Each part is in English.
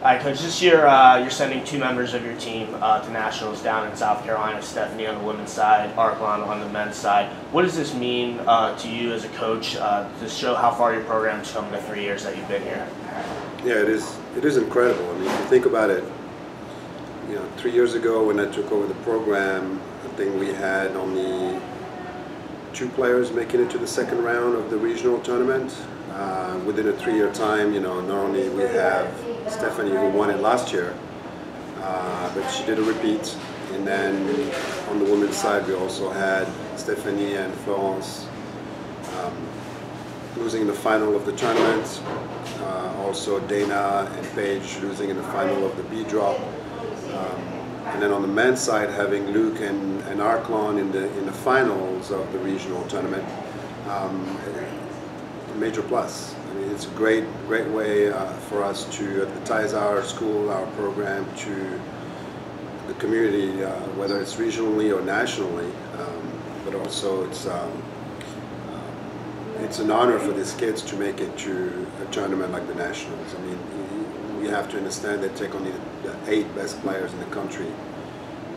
All right, Coach, this year you're sending two members of your team to nationals down in South Carolina, Stephanie on the women's side, Arklon on the men's side. What does this mean to you as a coach to show how far your program's come in the 3 years that you've been here? Yeah, it is. It is incredible. I mean, if you think about it, 3 years ago when I took over the program, I think we had only 2 players making it to the second round of the regional tournament. Within a 3-year time, not only we have Stephanie who won it last year, but she did a repeat. And then on the women's side, we also had Stephanie and Florence losing in the final of the tournament. Also Dana and Paige losing in the final of the B drop. And then on the men's side, having Luke and Arklon in the finals of the regional tournament. A major plus. I mean, it's a great way for us to advertise our school, our program to the community, whether it's regionally or nationally. But also, it's an honor for these kids to make it to a tournament like the Nationals. I mean, we have to understand they take only the 8 best players in the country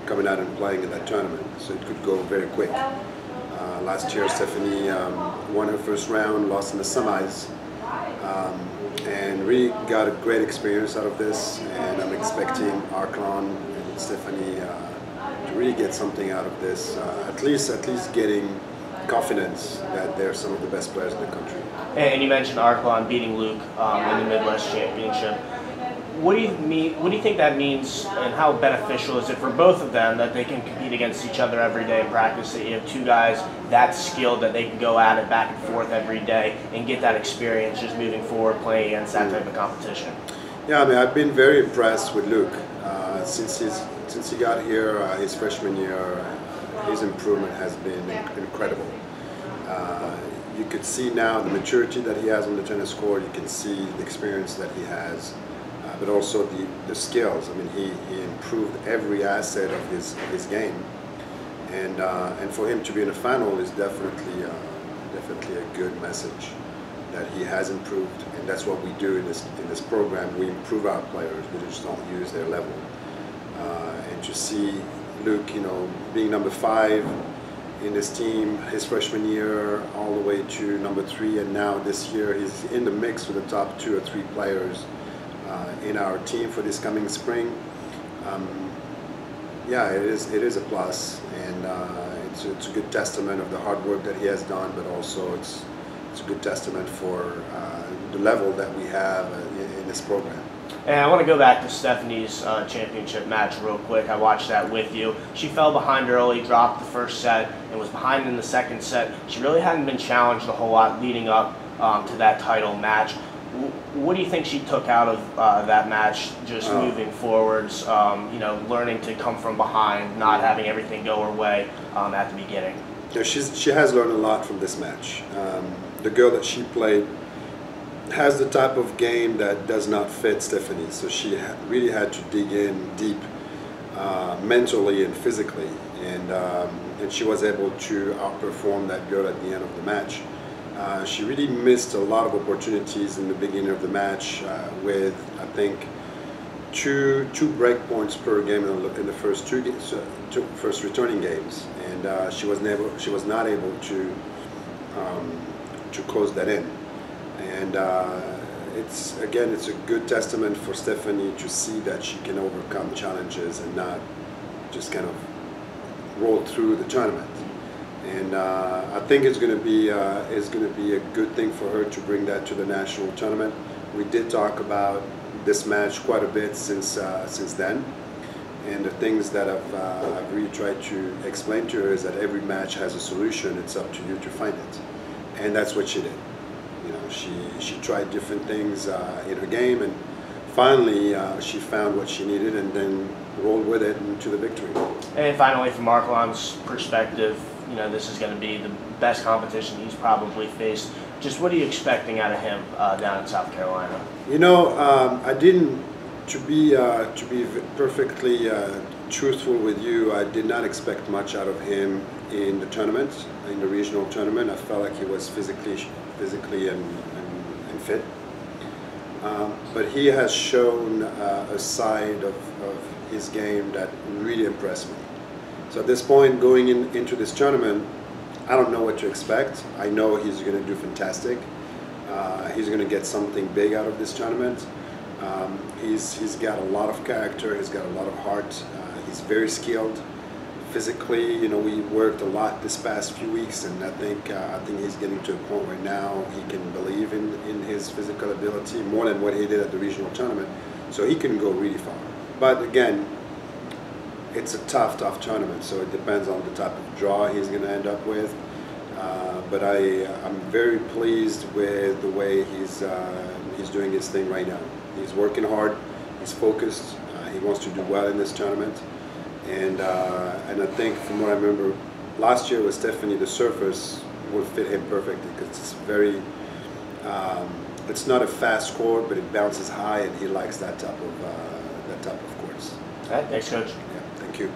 coming out and playing in that tournament, so it could go very quick. Last year, Stephanie won her first round, lost in the semis, and really got a great experience out of this. And I'm expecting Arklon and Stephanie to really get something out of this. At least getting confidence that they're some of the best players in the country. And you mentioned Arklon beating Luke in the Midwest Championship. What do you think that means, and how beneficial is it for both of them that they can compete against each other every day in practice? That you have 2 guys that skilled that they can go at it back and forth every day and get that experience just moving forward, playing against that type of competition. Yeah, I mean, I've been very impressed with Luke since he got here his freshman year. His improvement has been incredible. You could see now the maturity that he has on the tennis court. You can see the experience that he has. But also the skills. I mean, he improved every asset of his game, and for him to be in the final is definitely a good message that he has improved, and that's what we do in this program. We improve our players. We just don't use their level. And to see Luke, being number 5 in this team, his freshman year, all the way to number 3, and now this year he's in the mix with the top 2 or 3 players in our team for this coming spring. Yeah, it is a plus, and it's a good testament of the hard work that he has done, but also it's a good testament for the level that we have in this program. And I want to go back to Stephanie's championship match real quick. I watched that with you. She fell behind early, dropped the first set, and was behind in the second set. She really hadn't been challenged a whole lot leading up to that title match. What do you think she took out of that match, just moving forwards, learning to come from behind, not having everything go her way at the beginning? Yeah, she has learned a lot from this match. The girl that she played has the type of game that does not fit Stephanie, so she really had to dig in deep mentally and physically, and she was able to outperform that girl at the end of the match. She really missed a lot of opportunities in the beginning of the match with, I think, two break points per game in the first first returning games, and she was not able to close that in. And it's a good testament for Stephanie to see that she can overcome challenges and not just kind of roll through the tournament. And I think it's going to be a good thing for her to bring that to the national tournament. We did talk about this match quite a bit since then, and the things that I've really tried to explain to her is that every match has a solution. It's up to you to find it, and that's what she did. She tried different things in her game, and finally she found what she needed, and then rolled with it into the victory. And finally, from Arklon's perspective, this is going to be the best competition he's probably faced. Just what are you expecting out of him down in South Carolina? I didn't, to be perfectly truthful with you, I did not expect much out of him in the tournament, in the regional tournament. I felt like he was physically and fit. But he has shown a side of his game that really impressed me. So at this point, going into this tournament, I don't know what to expect. I know he's going to do fantastic. He's going to get something big out of this tournament. He's got a lot of character. He's got a lot of heart. He's very skilled. Physically, you know, we worked a lot this past few weeks, and I think he's getting to a point where now he can believe in his physical ability more than what he did at the regional tournament. So he can go really far. But again, it's a tough tournament, so it depends on the type of draw he's going to end up with. But I'm very pleased with the way he's doing his thing right now. He's working hard. He's focused. He wants to do well in this tournament. And I think, from what I remember, last year with Stephanie, the surface would fit him perfectly because it's very. It's not a fast court, but it bounces high, and he likes that type of courts. All right, thanks, Coach. Yeah, thank you.